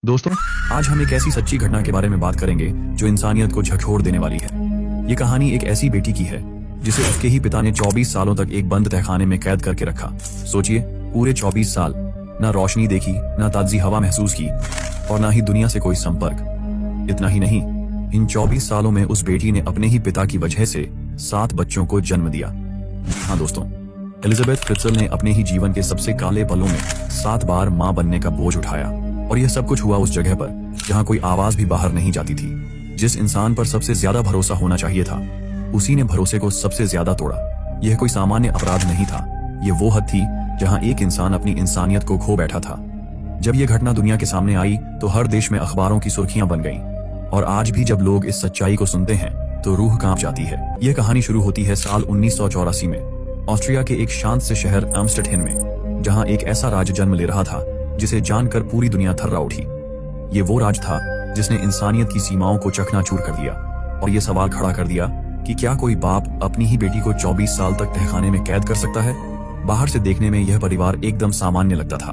दोस्तों, आज हम एक ऐसी सच्ची घटना के बारे में बात करेंगे जो इंसानियत को झकझोर देने वाली है। ये कहानी एक ऐसी बेटी की है जिसे उसके ही पिता ने 24 सालों तक एक बंद तहखाने में कैद करके रखा। सोचिए, पूरे 24 साल ना रोशनी देखी, ना ताजी हवा महसूस की और ना ही दुनिया से कोई संपर्क। इतना ही नहीं, इन 24 सालों में उस बेटी ने अपने ही पिता की वजह से 7 बच्चों को जन्म दिया। हाँ दोस्तों, एलिजाबेथ फ्रित्ज़ल ने अपने ही जीवन के सबसे काले पलों में 7 बार मां बनने का बोझ उठाया, और यह सब कुछ हुआ उस जगह पर जहां कोई आवाज भी बाहर नहीं जाती थी। जिस इंसान पर सबसे ज्यादा भरोसा होना चाहिए था, उसी ने भरोसे को सबसे ज्यादा तोड़ा। यह कोई सामान्य अपराध नहीं था, यह वो हद थी जहां एक इंसान अपनी इंसानियत को खो बैठा था। जब यह घटना दुनिया के सामने आई तो हर देश में अखबारों की सुर्खियां बन गईं, और आज भी जब लोग इस सच्चाई को सुनते हैं तो रूह कांप जाती है। यह कहानी शुरू होती है साल 1984 में, ऑस्ट्रिया के एक शांत से शहर एम्स्टर्डम में, जहां एक ऐसा राज जन्म ले रहा था जिसे जानकर पूरी दुनिया थर्रा उठी। ये वो राज था जिसने इंसानियत की सीमाओं को चकनाचूर कर दिया और ये सवाल खड़ा कर दिया कि क्या कोई बाप अपनी ही बेटी को 24 साल तक तहखाने में कैद कर सकता है। बाहर से देखने में यह परिवार एकदम सामान्य लगता था,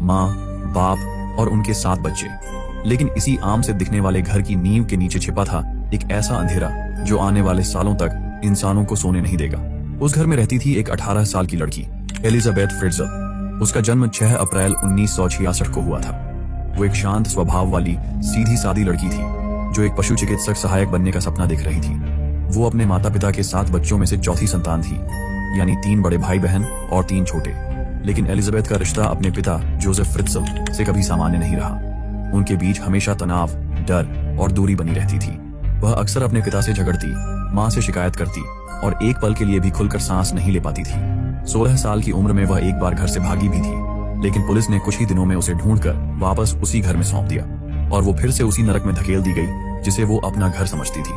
माँ, बाप और उनके 7 बच्चे। लेकिन इसी आम से दिखने वाले घर की नींव के नीचे छिपा था एक ऐसा अंधेरा जो आने वाले सालों तक इंसानों को सोने नहीं देगा। उस घर में रहती थी एक 18 साल की लड़की, एलिजाबेथ फ्रित्ज़ल। उसका जन्म 6 अप्रैल 1966 को हुआ था। वो एक शांत स्वभाव वाली सीधी सादी लड़की थी जो एक पशु चिकित्सक सहायक बनने का सपना देख रही थी। वो अपने माता पिता के 7 बच्चों में से चौथी संतान थी, यानी 3 बड़े भाई बहन और 3 छोटे। लेकिन एलिजाबेथ का रिश्ता अपने पिता जोसेफ फ्रित्ज़ल से कभी सामान्य नहीं रहा। उनके बीच हमेशा तनाव, डर और दूरी बनी रहती थी। वह अक्सर अपने पिता से झगड़ती, माँ से शिकायत करती और एक पल के लिए भी खुलकर सांस नहीं ले पाती थी। 16 साल की उम्र में वह एक बार घर से भागी भी थी, लेकिन पुलिस ने कुछ ही दिनों में उसे ढूंढकर वापस उसी घर में सौंप दिया और वो फिर से उसी नरक में धकेल दी गई जिसे वो अपना घर समझती थी।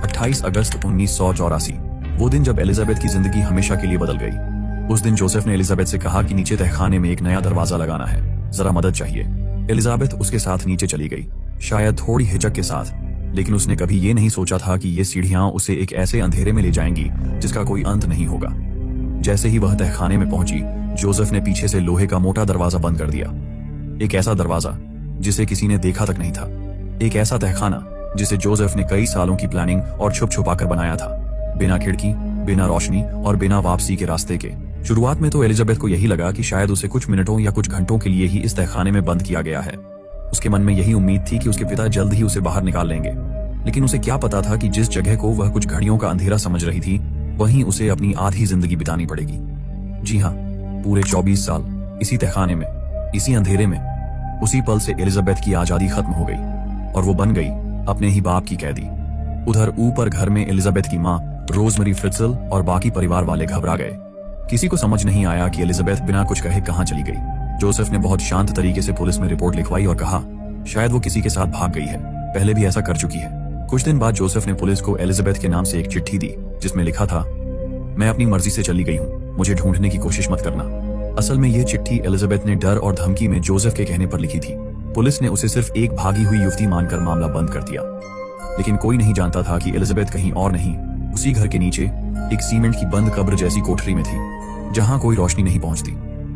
28 अगस्त 1984, वो दिन जब एलिजाबेथ की जिंदगी हमेशा के लिए बदल गई। उस दिन जोसेफ ने एलिजाबेथ से कहा कि नीचे तहखाने में एक नया दरवाजा लगाना है, जरा मदद चाहिए। एलिजाबेथ उसके साथ नीचे चली गई, शायद थोड़ी हिचक के साथ, लेकिन उसने कभी ये नहीं सोचा था कि ये सीढ़ियां उसे एक ऐसे अंधेरे में ले जाएंगी जिसका कोई अंत नहीं होगा। जैसे ही वह तहखाने में पहुंची, जोसेफ ने पीछे से लोहे का मोटा दरवाजा बंद कर दिया। एक ऐसा दरवाजा जिसे किसी ने देखा तक नहीं था, एक ऐसा तहखाना जिसे जोसेफ ने कई सालों की प्लानिंग और छुप छुपाकर बनाया था, बिना खिड़की, बिना रोशनी और बिना वापसी के रास्ते के। शुरुआत में तो एलिजाबेथ को यही लगा कि शायद उसे कुछ मिनटों या कुछ घंटों के लिए ही इस तहखाने में बंद किया गया है। उसके मन में यही उम्मीद थी कि उसके पिता जल्द ही उसे बाहर निकाल लेंगे। लेकिन उसे क्या पता था कि जिस जगह को वह कुछ घड़ियों का अंधेरा समझ रही थी, वहीं उसे अपनी आधी जिंदगी बितानी पड़ेगी। जी हाँ, पूरे 24 साल इसी तहखाने में, इसी अंधेरे में। उसी पल से एलिजाबेथ की आजादी खत्म हो गई और वो बन गई अपने ही बाप की कैदी। उधर ऊपर घर में एलिजाबेथ की माँ रोजमेरी फ्रित्ज़ल और बाकी परिवार वाले घबरा गए। किसी को समझ नहीं आया कि एलिजाबेथ बिना कुछ कहे कहाँ चली गई। जोसेफ ने बहुत शांत तरीके से पुलिस में रिपोर्ट लिखवाई और कहा, शायद वो किसी के साथ भाग गई है, पहले भी ऐसा कर चुकी है। कुछ दिन बाद जोसेफ ने पुलिस को एलिजाबेथ के नाम से एक चिट्ठी दी जिसमें लिखा था, मैं अपनी मर्जी से चली गई हूँ, मुझे ढूंढने की कोशिश मत करना। असल में ये चिट्ठी एलिजाबेथ ने डर और धमकी में जोसेफ के कहने पर लिखी थी। पुलिस ने उसे सिर्फ एक भागी हुई युवती मानकर मामला बंद कर दिया, लेकिन कोई नहीं जानता था कि एलिजाबेथ कहीं और नहीं, उसी घर के नीचे एक सीमेंट की बंद कब्र जैसी कोठरी में थी, जहां कोई रोशनी नहीं पहुंचती,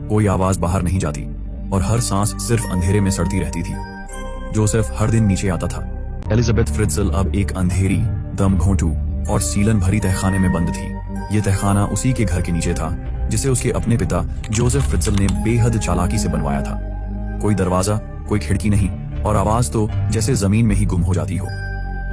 कोई आवाज बाहर नहीं जाती और हर सांस सिर्फ अंधेरे में सड़ती रहती थी। जोसेफ हर दिन नीचे आता था। एलिजाबेथ फ्रित्ज़ल अब एक अंधेरी, दम घोंटू और सीलन भरी तहखाने में बंद थी। ये तहखाना उसी के घर के नीचे था जिसे उसके अपने पिता जोसेफ फ्रित्ज़ल ने बेहद चालाकी से बनवाया था। कोई दरवाजा, कोई खिड़की नहीं, और आवाज तो जैसे जमीन में ही गुम हो जाती हो।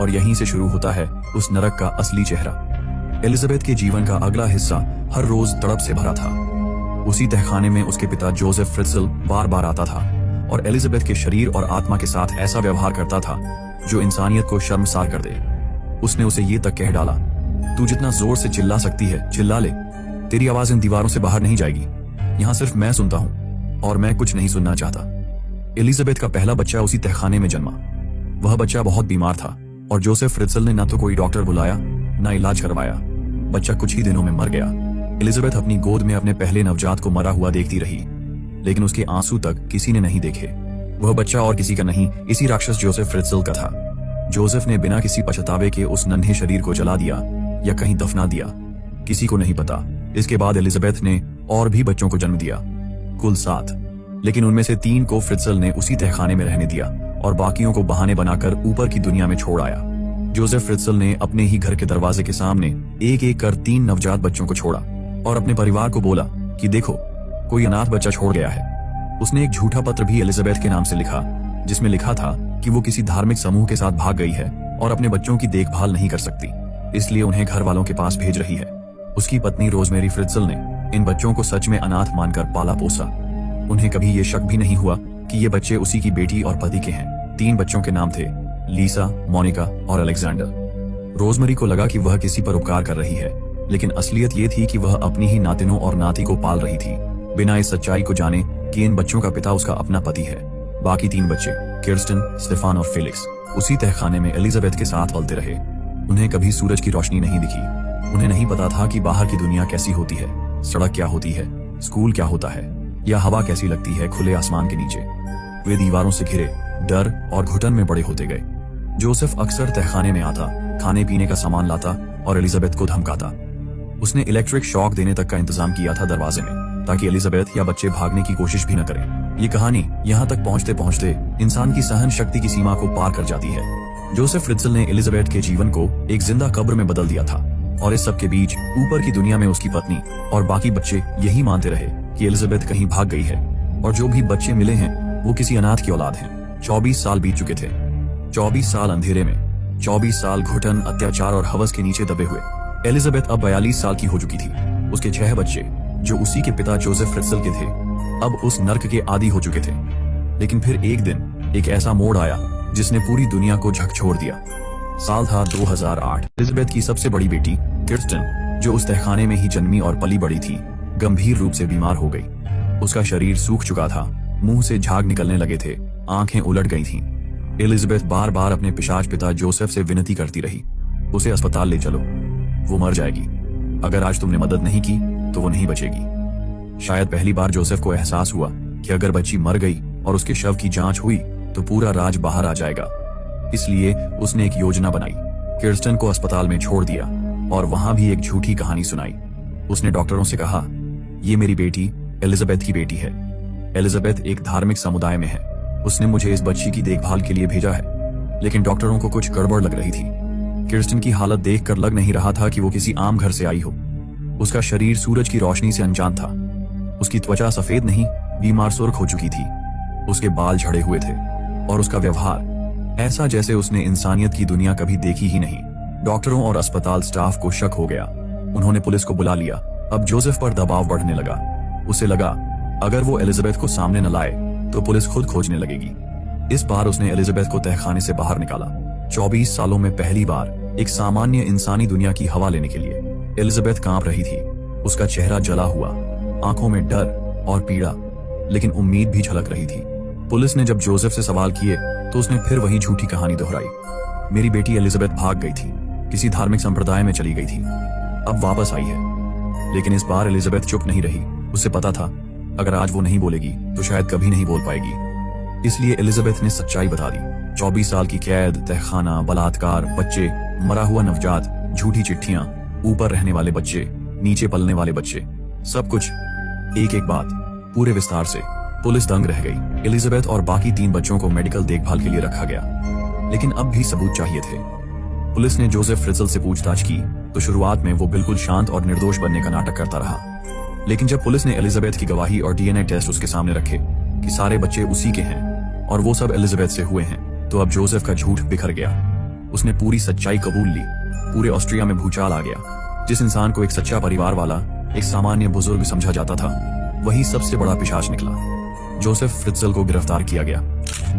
और यहीं से शुरू होता है उस नरक का असली चेहरा। एलिजाबेथ के जीवन का अगला हिस्सा हर रोज तड़प से भरा था। उसी तहखाने में उसके पिता जोसेफ फ्रित्ज़ल बार बार आता था और एलिजाबेथ के शरीर और आत्मा के साथ ऐसा व्यवहार करता था जो इंसानियत को शर्मसार कर दे। उसने उसे ये तक कह डाला, तू जितना जोर से चिल्ला सकती है चिल्ला ले, तेरी आवाज इन दीवारों से बाहर नहीं जाएगी, यहाँ सिर्फ मैं सुनता हूँ और मैं कुछ नहीं सुनना चाहता। एलिजाबेथ का पहला बच्चा उसी तहखाने में जन्मा। वह बच्चा बहुत बीमार था और जोसेफ फ्रित्ज़ल ने ना तो कोई डॉक्टर बुलाया, ना इलाज करवाया। बच्चा कुछ ही दिनों में मर गया। एलिजाबेथ अपनी गोद में अपने पहले नवजात को मरा हुआ देखती रही, लेकिन उसके आंसू तक किसी ने नहीं देखे। वह बच्चा और किसी का नहीं, इसी राक्षस जोसेफ फ्रित्ज़ल का था। जोसेफ ने बिना किसी पछतावे के उस नन्हे शरीर को जला दिया या कहीं दफना दिया, किसी को नहीं पता। इसके बाद एलिजाबेथ ने और भी बच्चों को जन्म दिया, कुल 7। लेकिन उनमें से 3 को फ्रित्जल ने उसी तहखाने में रहने दिया और बाकियों को बहाने बनाकर ऊपर की दुनिया में छोड़ आया। जोसेफ फ्रित्जल ने अपने ही घर के दरवाजे के सामने एक एक कर 3 नवजात बच्चों को छोड़ा और अपने परिवार को बोला कि देखो, कोई अनाथ बच्चा छोड़ गया है। उसने एक झूठा पत्र भी एलिजाबेथ के नाम से लिखा, जिसमें लिखा था कि वो किसी धार्मिक समूह के साथ भाग गई है और अपने बच्चों की देखभाल नहीं कर सकती, इसलिए उन्हें घर वालों के पास भेज रही है। उसकी पत्नी रोजमेरी फ्रित्जल ने इन बच्चों को सच में अनाथ मानकर पाला पोसा। उन्हें कभी ये शक भी नहीं हुआ कि ये बच्चे उसी की बेटी और पति के हैं। 3 बच्चों के नाम थे लीसा, मोनिका और अलेक्जेंडर। रोजमेरी को लगा कि वह किसी पर उपकार कर रही है, लेकिन असलियत ये थी कि वह अपनी ही नातिनों और नाती को पाल रही थी, बिना इस सच्चाई को जाने कि इन बच्चों का पिता उसका अपना पति है। बाकी 3 बच्चे किर्स्टन, स्टेफान और फेलिक्स उसी तहखाने में एलिजाबेथ के साथ पलते रहे। उन्हें कभी सूरज की रोशनी नहीं दिखी। उन्हें नहीं पता था कि बाहर की दुनिया कैसी होती है, सड़क क्या होती है, स्कूल क्या होता है, या हवा कैसी लगती है खुले आसमान के नीचे। वे दीवारों से घिरे डर और घुटन में बड़े होते गए। जोसेफ अक्सर तहखाने में आता, खाने पीने का सामान लाता और एलिजाबेथ को धमकाता। उसने इलेक्ट्रिक शॉक देने तक का इंतजाम किया था दरवाजे में, ताकि एलिजाबेथ या बच्चे भागने की कोशिश भी न करें। ये कहानी यहाँ तक पहुँचते पहुँचते इंसान की सहन शक्ति की सीमा को पार कर जाती है। जोसेफ फ्रित्जल ने एलिजाबेथ के जीवन को एक जिंदा कब्र में बदल दिया था, और इस सब के बीच ऊपर की दुनिया में उसकी पत्नी और बाकी बच्चे यही मानते रहे कि एलिजाबेथ कहीं भाग गई है, और जो भी बच्चे मिले हैं वो किसी अनाथ की औलाद हैं। 24 साल बीत चुके थे। 24 साल अंधेरे में, 24 साल घुटन, अत्याचार और हवस के नीचे दबे हुए। एलिजाबेथ अब 42 साल की हो चुकी थी। उसके 6 बच्चे, जो उसी के पिता जोसेफ फ्रित्जल के थे, अब उस नर्क के आदी हो चुके थे। लेकिन फिर एक दिन एक ऐसा मोड़ आया जिसने पूरी दुनिया को झकझोर दिया। साल था 2008। एलिजाबेथ की सबसे बड़ी बेटी किर्स्टन, जो उस तहखाने में ही जन्मी और पली बड़ी थी, गंभीर रूप से बीमार हो गई। उसका शरीर सूख चुका था, मुंह से झाग निकलने लगे थे, आंखें उलट गई थीं। एलिजाबेथ बार बार अपने पिशाच पिता जोसेफ से विनती करती रही, उसे अस्पताल ले चलो, वो मर जाएगी। अगर आज तुमने मदद नहीं की तो वो नहीं बचेगी। शायद पहली बार जोसेफ को एहसास हुआ कि अगर बच्ची मर गई और उसके शव की जांच हुई तो पूरा राज बाहर आ जाएगा। इसलिए उसने एक योजना बनाई, किर्स्टन को अस्पताल में छोड़ दिया और वहां भी एक झूठी कहानी सुनाई। उसने डॉक्टरों से कहा, ये मेरी बेटी एलिजाबेथ की बेटी है। एलिजाबेथ एक धार्मिक समुदाय में है। उसने मुझे इस बच्ची की देखभाल के लिए भेजा है। लेकिन डॉक्टरों को कुछ गड़बड़ लग रही थी। किर्स्टन की हालत देखकर लग नहीं रहा था कि वो किसी आम घर से आई हो। उसका शरीर सूरज की रोशनी से अनजान था। उसकी त्वचा सफेद नहीं, बीमार सुर्ख हो चुकी थी। उसके बाल झड़े हुए थे और उसका व्यवहार ऐसा जैसे उसने इंसानियत की दुनिया कभी देखी ही नहीं। डॉक्टरों और अस्पताल स्टाफ को शक हो गया। उन्होंने पुलिस को बुला लिया। अब जोसेफ पर दबाव बढ़ने लगा। उसे लगा अगर वो एलिजाबेथ को सामने न लाए तो पुलिस खुद खोजने लगेगी। इस बार उसने एलिजाबेथ को तहखाने से बाहर निकाला। 24 सालों में पहली बार एक सामान्य इंसानी दुनिया की हवा लेने के लिए। एलिजाबेथ कांप रही थी। उसका चेहरा जला हुआ, आंखों में डर और पीड़ा, लेकिन उम्मीद भी झलक रही थी। पुलिस ने जब जोसेफ से सवाल किए तो उसने फिर वही झूठी कहानी दोहराई। मेरी बेटी एलिजाबेथ भाग गई थी, किसी धार्मिक संप्रदाय में चली गई थी, अब वापस आई है। लेकिन इस बार एलिजाबेथ चुप नहीं रही। उसे पता था अगर आज वो नहीं बोलेगी तो शायद कभी नहीं बोल पाएगी। इसलिए एलिजाबेथ ने सच्चाई बता दी। 24 साल की कैद, तहखाना, बलात्कार, बच्चे, मरा हुआ नवजात, झूठी चिट्ठियां, ऊपर रहने वाले बच्चे, नीचे पलने वाले बच्चे, सब कुछ, एक एक बात, पूरे विस्तार से। पुलिस दंग रह गई। एलिजाबेथ और बाकी 3 बच्चों को मेडिकल देखभाल के लिए रखा गया, लेकिन अब भी सबूत चाहिए थे। पुलिस ने जोसेफ फ्रित्जल से पूछताछ की तो शुरुआत में वो बिल्कुल शांत और निर्दोष बनने का नाटक करता रहा। लेकिन जब पुलिस ने एलिजाबेथ की गवाही और डीएनए टेस्ट उसके सामने रखे कि सारे बच्चे उसी के हैं और वो सब एलिजाबेथ से हुए हैं, तो अब जोसेफ का झूठ बिखर गया। उसने पूरी सच्चाई कबूल ली। पूरे ऑस्ट्रिया में भूचाल आ गया। जिस इंसान को एक सच्चा परिवार वाला, एक सामान्य बुजुर्ग समझा जाता था, वही सबसे बड़ा पिशाच निकला। जोसेफ फ्रित्जल को गिरफ्तार किया गया।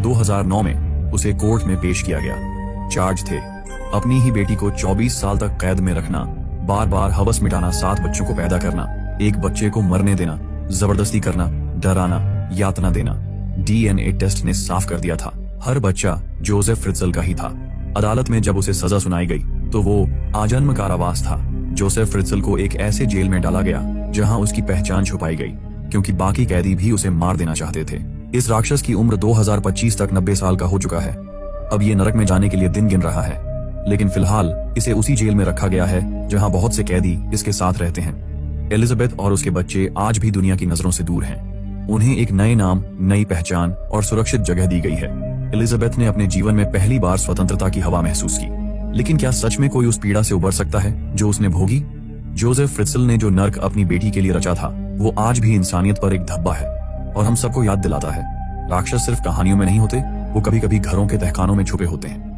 2009 में उसे कोर्ट में पेश किया गया। चार्ज थे अपनी ही बेटी को 24 साल तक कैद में रखना, बार बार हवस मिटाना, 7 बच्चों को पैदा करना, एक बच्चे को मरने देना, जबरदस्ती करना, डराना, यातना देना। डीएनए टेस्ट ने साफ कर दिया था हर बच्चा जोसेफ फ्रित्जल का ही था। अदालत में जब उसे सजा सुनाई गई तो वो आजन्म कारावास था। जोसेफ फ्रित्जल को एक ऐसे जेल में डाला गया जहां उसकी पहचान छुपाई गई, क्योंकि बाकी कैदी भी उसे मार देना चाहते थे। इस राक्षस की उम्र 2025 तक 90 साल का हो चुका है। अब ये नरक में जाने के लिए दिन गिन रहा है, लेकिन फिलहाल इसे उसी जेल में रखा गया है जहां बहुत से कैदी इसके साथ रहते हैं। एलिजाबेथ और उसके बच्चे आज भी दुनिया की नजरों से दूर हैं। उन्हें एक नए नाम, नई पहचान और सुरक्षित जगह दी गई है। एलिजाबेथ ने अपने जीवन में पहली बार स्वतंत्रता की हवा महसूस की, लेकिन क्या सच में कोई उस पीड़ा से उबर सकता है जो उसने भोगी? जोसेफ फ्रित्सल ने जो नर्क अपनी बेटी के लिए रचा था, वो आज भी इंसानियत पर एक धब्बा है और हम सबको याद दिलाता है, राक्षस सिर्फ कहानियों में नहीं होते, वो कभी कभी घरों के तहखानों में छुपे होते हैं।